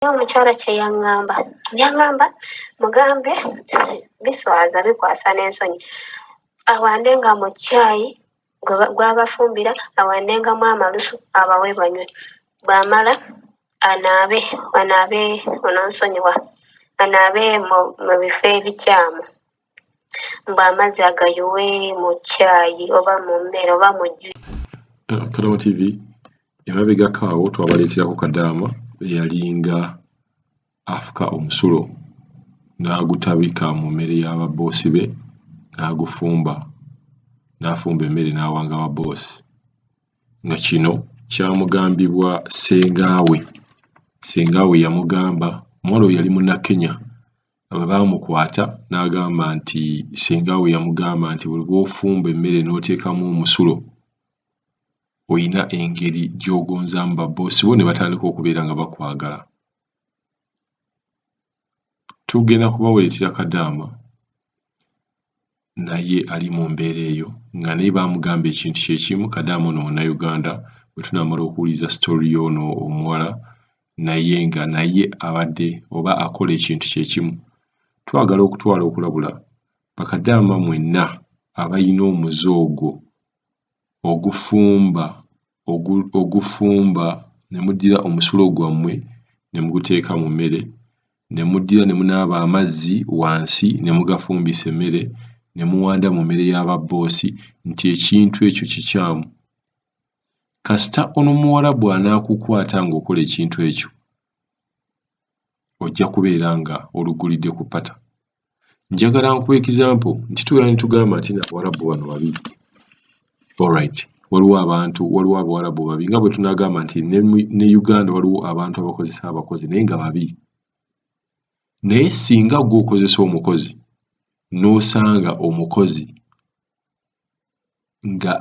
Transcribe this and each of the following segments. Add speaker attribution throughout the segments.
Speaker 1: omukyala kye yaŋŋamba mugambe biswaza bikwasa n'ensonyi awandenga mu caayi gwabafumbira awandengamu amalusu abawe banywe bw'amala anaabe ononsonyiwa anaabe mu bifo ebikyamu mbw'amazzi agayuwe mu caayi oba mu mmere oba mu jju.
Speaker 2: Kadaama TV emabegako awo twabaleeterako Kadaama eyalinga afuka omusulo n'agutabika mu mmere y'ababoosi be n'agufumba n'afumba emmere n'awanga ababoosi nga kino kyamugambibwa ssengaawe yamugamba omuwala oyo yali munnakenya bwe baamukwata n'agamba nti ssengaawe yamugamba nti buli lw'ofumba emmere n'oteekamu omusulo oyina engeri gy'ogonzamu baboosi bo ne batandika okubeera nga bakwagala. Tugenda kubaweretera Kadaama naye ali mu mbeera eyo nga naye baamugamba ekintu kye kimu. Kadaama ono Munnayuganda bwe tunaamala okuwuliriza sitori y'ono omuwala naye nga naye abadde oba akola ekintu kye kimu. Twagala okutwala okulabula bakadaama mwenna abayina omuzoogo ogufumba ne muddira omusulo gwammwe ne muguteeka mu mmere ne muddira ne munaaba amazzi wansi ne mugafumbisa emmere ne muwanda mu mmere y'ababoosi nti ekintu ekyo kikyamu. Kasita ono muwala bw'anaakukwata ng'okola ekintu ekyo ojja kubeera nga olugulidde ku ppata. Njagala nkuwa example nti tubeera ne tugamba nti Abawarabu bano babi. Alright, waliwo Abawarabu babi nga bwe tunaagamba nti ne Uganda waliwo abantu abakozesa abakozi naye nga babi. Naye singa gwe okozesa omukozi n'osanga omukozi nga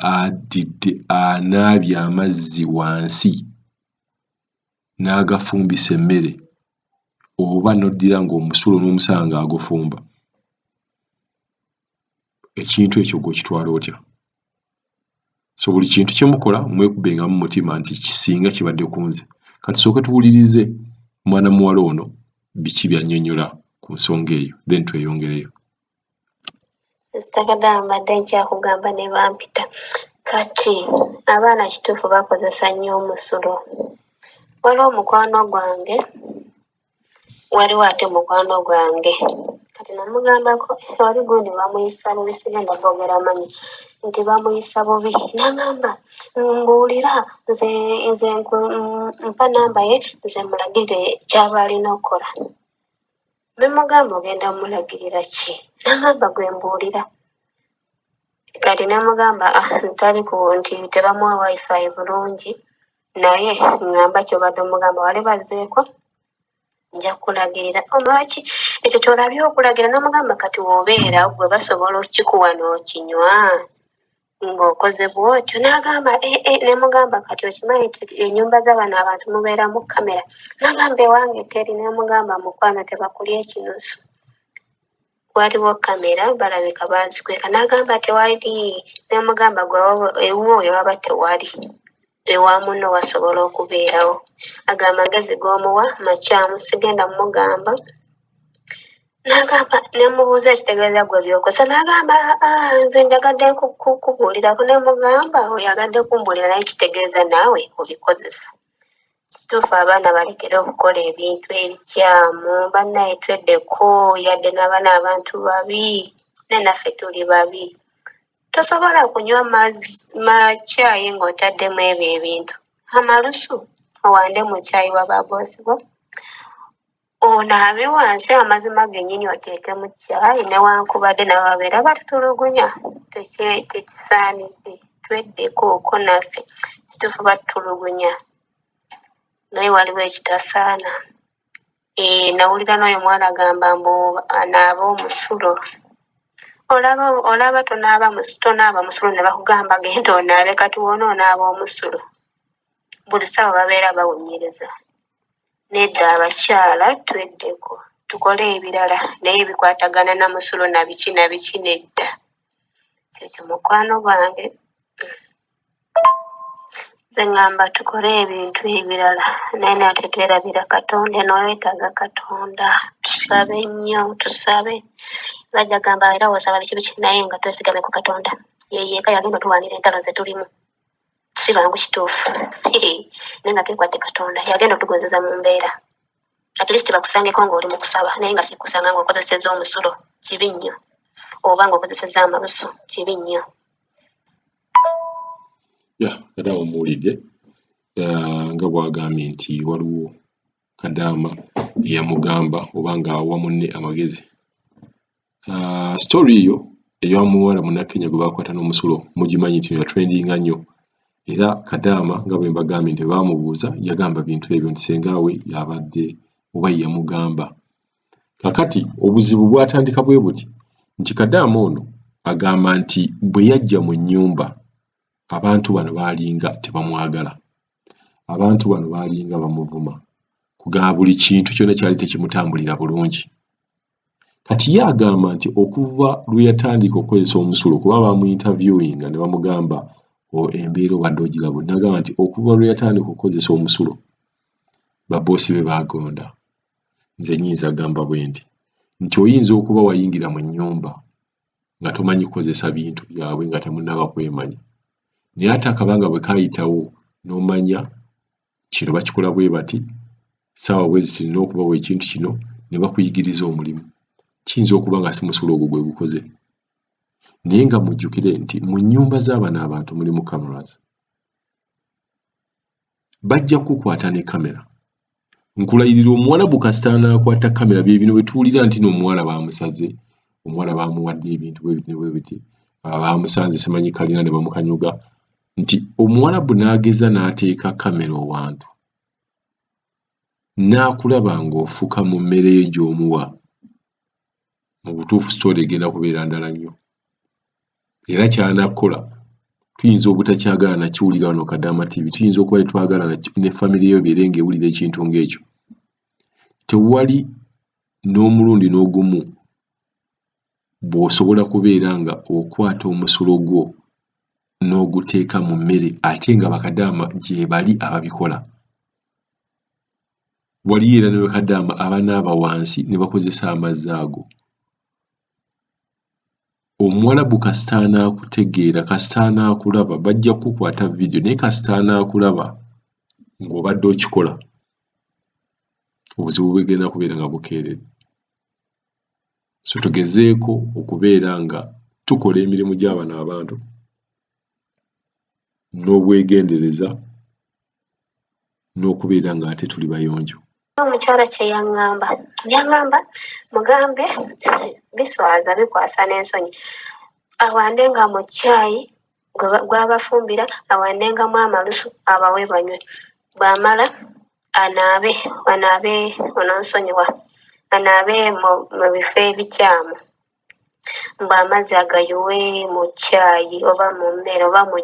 Speaker 2: anaabye amazzi wansi n'agafumbisa emmere oba n'oddira ng'omusulo n'omusanga agufumba, ekintu ekyo gw'okitwala otya? So buli kintu kye mukola mwekubengamu mu mutima nti kisinga kibadde ku nze. Kati tusooke tuwulirize mwana muwala ono biki by'annyonnyola ku nsonga eyo then tweyongereyo.
Speaker 1: Sista Kadaama mbadde nkyakugamba ne bampita kati abaana kituufu bakozesa nnyo omusulo. Waliwo mukwano gwange kati namugambako wali gundi bamuyisa bubi sigenda kwogera amanyi nti bamuyisa bubi n'agamba mbuulira nze mpa namba ye nze mulagirire kyaba alina okukola. Ne mugamba ogenda mulagirira ki? N'agamba gwe mbuulira. Kati ne mugamba ntali ku nti tebamuwa wifi bulungi naye ngamba ky'obadde omugamba wali bazzeeko nja kulagirira. Lwaki ekyo ky'olabye okulagira? Namugamba kati w'obeera gwe basobola okikuwa n'okinywa ng'okoze bw'otyo. N'agamba ne mugamba kati okimanyi nti ennyumba z'abano abantu mubeeramu kamera? N'agamba ewange teri. Ne mugamba mukwano tebakulya ekinusu, waliwo kamera balabika baazikweka. N'agamba tewali. Ne mugamba gwe ewuwo ewaba tewali, ewa munno wasobola okubeerawo. Agamba magezi g'omuwa makyamu sigenda mugamba. N'agamba ne mubuuza ekitegeeza gwe by'okosa. N'agamba nze njagadde kukubuulirako. Ne mugamba oyagadde kumbuulira naye kitegeeza naawe obikozesa. Kituufu abaana balekere okukola ebintu ebikyamu. Bannaye tweddeko yadde n'abaana abantu babi ne naffe tuli babi. Tosobola kunywa caayi ng'otaddemu ebyo ebintu. Amalusu owande mu caayi wa baboosi bo, onaabe wansi amazima gennyini oteeke mu caayi newankubadde nabo babeera batutulugunya. Tekisaanidde, tweddekoko naffe kituufu batutulugunya naye waliwo ekitasaana. Nawulira n'oyo mwana agamba mbu anaaba omusulo. Olaba tonaaba musulo ne bakugamba genda onaabe, kati woona onaaba omusulo. Buli ssaawa babeera bawunyiriza. Nedda abakyala tweddeko tukole ebirala naye ebikwatagana na musulo na biki nedda. Kyekyo mukwano gwange ngamba tukole ebintu ebirala naye nate twerabira Katonda noyetaaga Katonda tusabe nnyo tusabe bajja gamba era osaba biki naye nga twesigame ku Katonda yeeka yagenda tuwanira entalo ze tulimu si bangu kituufu naye nga kekwate Katonda yagenda otugozeza mu mbeera at least bakusangeko ng'oli mu kusaba naye nga sikusanga ng'okozeseza omusulo kibi nnyo oba ng'okozeseza amalusu kibi nnyo.
Speaker 2: Era omuwulidde nga bw'agambye nti waliwo Kadaama eyamugamba oba ng'awa munne amagezi. Story eyo eya muwala munnakenya gwe baakwata n'omusulo mugimanyi nti yatrendinga nnyo era Kadaama nga bwe mbagambye nti baamubuuza yagamba bintu ebyo nti sengaawe yabadde oba yamugamba. Kakati obuzibu bwatandika bwe buti nti Kadaama ono agamba nti bwe yajja mu nnyumba abantu bano baalinga tebamwagala, abantu bano baalinga bamuvuma, kugamba buli kintu kyonna kyali tekimutambulira bulungi. Kati ye agamba nti okuva lwe yatandika okukozesa omusulo kuba bamu-interviewinga ne bamugamba embeera obadde ogiraba, n'agamba nti okuva lwe yatandika okukozesa omusulo baboosi be baagonda. Nze nnyinza agamba bwe nti oyinza okuba wayingira mu nnyumba nga tomanyi kukozesa bintu byabwe nga temunnaba kwemanya, naye ate akabanga bwe kaayitawo n'omanya kino bakikola bwe bati ssaawa bwe ziti nina okubawa ekintu kino ne bakuyigiriza omulimu, kiyinza okuba nga si musulo ogwo gwe gukoze. Naye nga mujjukire nti mu nnyumba z'abano abantu mulimu cameras, bajja kukwata ne kamera. Nkulayirira Omuwarabu kasita anaakwata kamera bye bino bwe tuwulira nti n'omuwala baamusaze, omuwala baamuwadde ebintu bwe biti ne bwe biti, baamusanze simanyi kalina ne bamukanyuga, nti Omuwarabu n'ageza n'ateeka kamera owantu n'akulaba ng'ofuka mu mmere ye gy'omuwa, mu butuufu story egenda kubeera ndala nnyo. Era ky'anaakola tuyinza obutakyagala nakiwulira wano Kadaama TV, tuyinza okuba tetwagala ne famire yo beere ng'ewulira ekintu ng'ekyo. Tewali n'omulundi n'ogumu bw'osobola kubeera nga okwata omusulo gwo n'oguteeka mu mmere ate nga bakadaama gye bali ababikola. Waliyo era ne bakadaama abanaaba wansi ne bakozesa amazzi ago. Omuwarabu kasita anaakutegeera, kasita anaakulaba bajja kukukwata vidiyo, naye kasita anaakulaba ng'obadde okikola obuzibu bwegenda kubeera nga bukeeredde. So tugezeeko okubeera nga tukola emirimu gy'abano abantu n'obwegendereza n'okubeera nga ate tuli bayonjo.
Speaker 1: Omukyala kye yaŋŋamba mugambe biswaza bikwasa n'ensonyi awandenga mu caayi gw'abafumbira awandengamu amalusu abawe banywe bw'amala anaabe ononsonyiwa anaabe mu bifo ebikyamu mbw'amazzi agayiwe mu caayi oba mu mmere oba mu